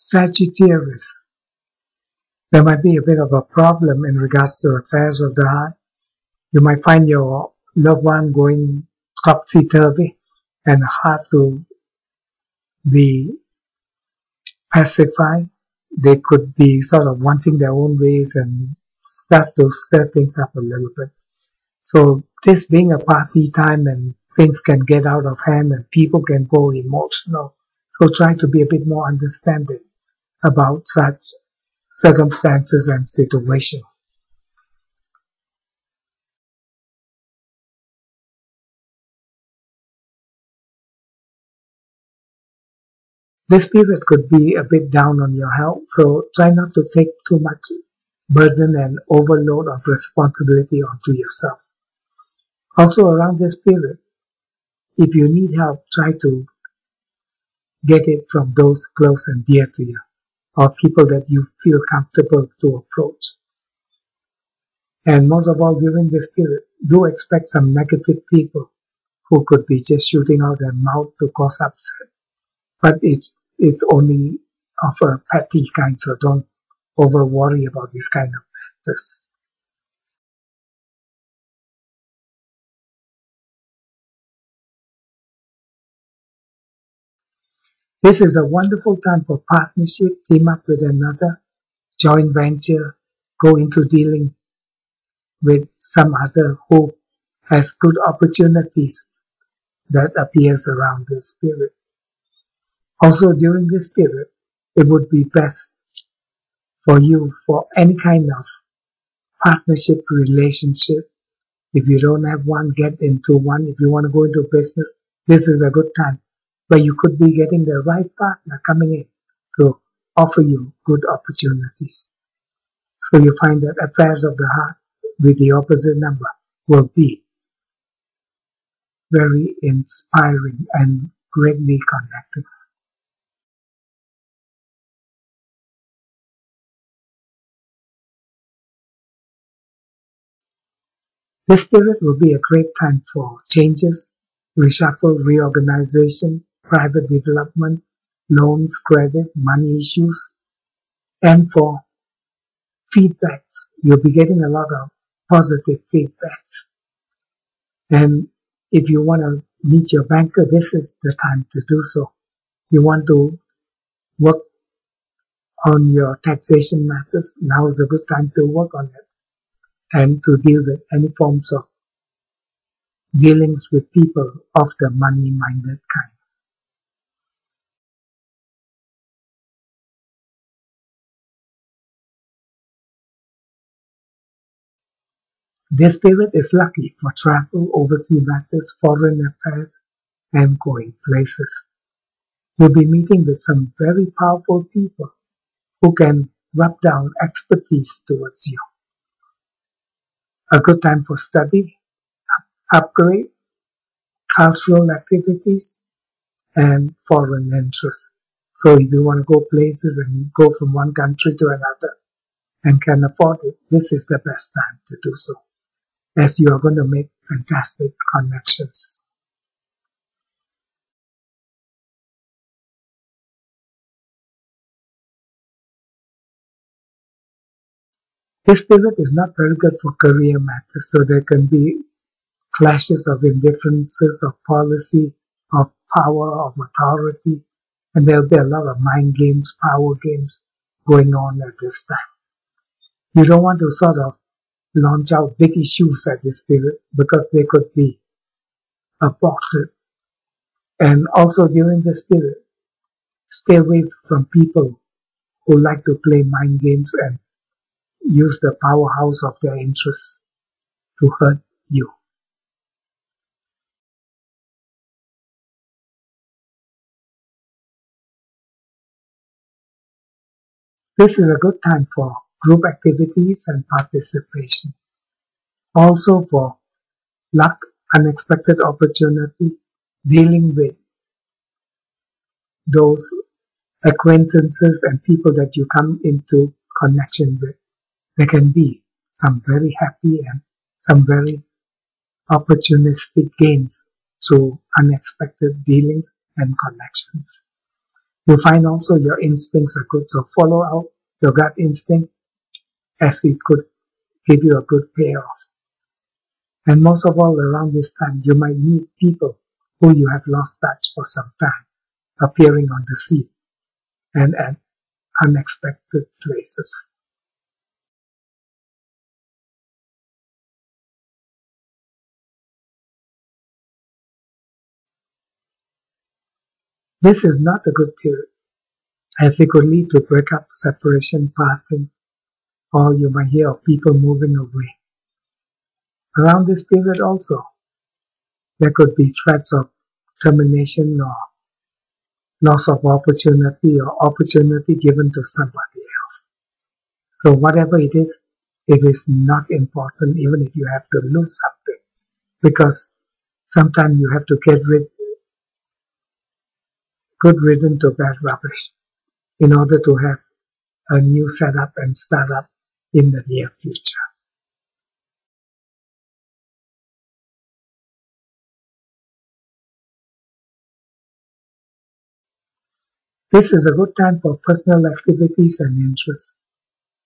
Sagittarius. There might be a bit of a problem in regards to affairs of the heart. You might find your loved one going topsy-turvy and hard to be pacified. They could be sort of wanting their own ways and start to stir things up a little bit. So this being a party time and things can get out of hand and people can go emotional. So try to be a bit more understanding about such circumstances and situations. This period could be a bit down on your health, so try not to take too much burden and overload of responsibility onto yourself. Also around this period, if you need help, try to get it from those close and dear to you, or people that you feel comfortable to approach. And most of all, during this period, do expect some negative people who could be just shooting out their mouth to cause upset. But it's only of a petty kind, so don't over worry about this kind of matters. This is a wonderful time for partnership, team up with another, joint venture, go into dealing with some other who has good opportunities that appears around this period. Also during this period, it would be best for you for any kind of partnership relationship. If you don't have one, get into one. If you want to go into business, this is a good time where you could be getting the right partner coming in to offer you good opportunities. So you find that affairs of the heart with the opposite number will be very inspiring and greatly connected. This period will be a great time for changes, reshuffle, reorganization, private development, loans, credit, money issues, and for feedbacks. You'll be getting a lot of positive feedbacks. And if you want to meet your banker, this is the time to do so. You want to work on your taxation matters, now is a good time to work on it and to deal with any forms of dealings with people of the money-minded kind. This period is lucky for travel, overseas matters, foreign affairs, and going places. You'll be meeting with some very powerful people who can rub down expertise towards you. A good time for study, upgrade, cultural activities, and foreign interests. So if you want to go places and go from one country to another and can afford it, this is the best time to do so, as you are going to make fantastic connections. This period is not very good for career matters, so there can be clashes of indifferences, of policy, of power, of authority, and there'll be a lot of mind games, power games going on at this time. You don't want to sort of launch out big issues at this period because they could be aborted. And also during this period, stay away from people who like to play mind games and use the powerhouse of their interests to hurt you. This is a good time for group activities and participation. Also for luck, unexpected opportunity, dealing with those acquaintances and people that you come into connection with. There can be some very happy and some very opportunistic gains through unexpected dealings and connections. You find also your instincts are good, so follow out your gut instinct as it could give you a good payoff. And most of all, around this time, you might meet people who you have lost touch for some time, appearing on the scene and at unexpected places. This is not a good period, as it could lead to breakup, separation, parting, or you might hear of people moving away. Around this period also, there could be threats of termination or loss of opportunity or opportunity given to somebody else. So whatever it is not important even if you have to lose something, because sometimes you have to get good riddance to bad rubbish in order to have a new setup and startup in the near future. This is a good time for personal activities and interests.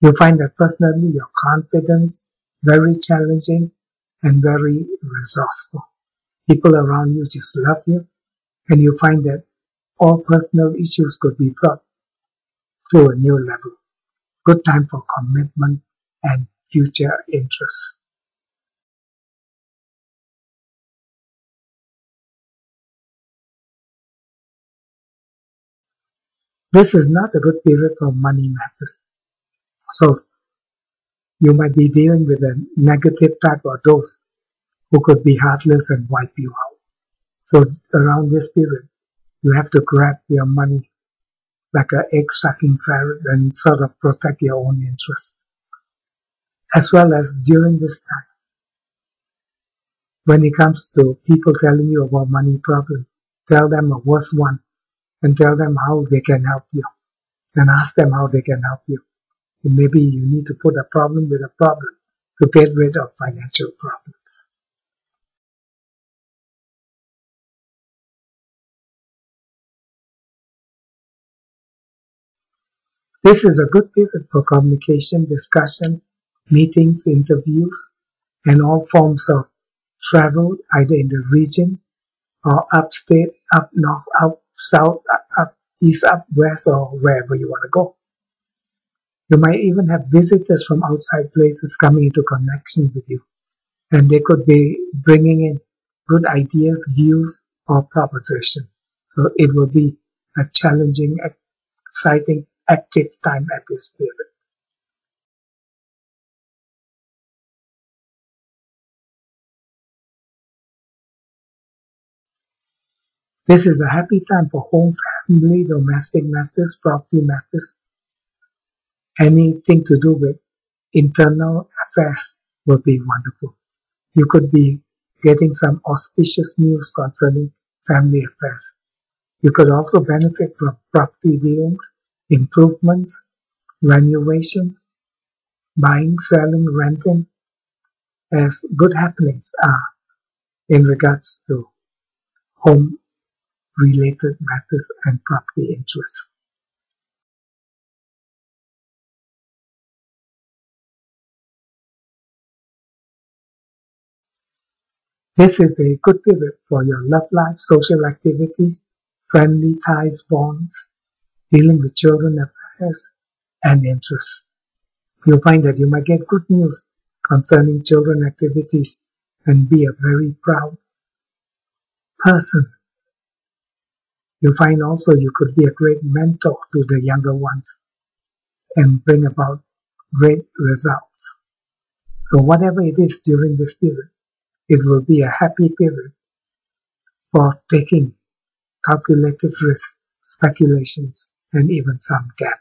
You find that personally your confidence very challenging and very resourceful. People around you just love you, and you find that all personal issues could be brought to a new level. Good time for commitment and future interests. This is not a good period for money matters. So you might be dealing with a negative type or those who could be heartless and wipe you out. So around this period, you have to grab your money like an egg-sucking ferret and sort of protect your own interests. As well as during this time, when it comes to people telling you about money problems, tell them a worse one and tell them how they can help you and ask them how they can help you. And maybe you need to put a problem with a problem to get rid of financial problems. This is a good period for communication, discussion, meetings, interviews, and all forms of travel, either in the region or upstate, up north, up south, up east, up west, or wherever you want to go. You might even have visitors from outside places coming into connection with you, and they could be bringing in good ideas, views, or propositions. So it will be a challenging, exciting, active time at this period. This is a happy time for home, family, domestic matters, property matters. Anything to do with internal affairs will be wonderful. You could be getting some auspicious news concerning family affairs. You could also benefit from property dealings, improvements, renovation, buying, selling, renting, as good happenings are in regards to home-related matters and property interests. This is a good period for your love life, social activities, friendly ties, bonds, dealing with children affairs, and interests. You'll find that you might get good news concerning children activities and be a very proud person. You'll find also you could be a great mentor to the younger ones and bring about great results. So whatever it is during this period, it will be a happy period for taking calculated risks, speculations, and even some gamble.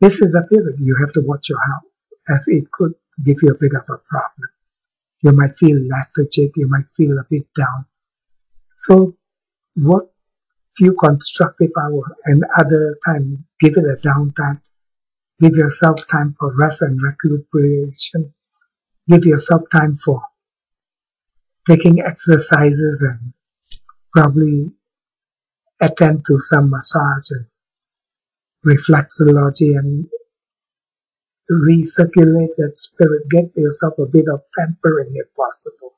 This is a period you have to watch your health, as it could give you a bit of a problem. You might feel lethargic, you might feel a bit down. So work few constructive hours and other time give it a downtime. Give yourself time for rest and recuperation give yourself time for taking exercises and probably attend to some massage and reflexology and recirculate that spirit. Get yourself a bit of pampering if possible.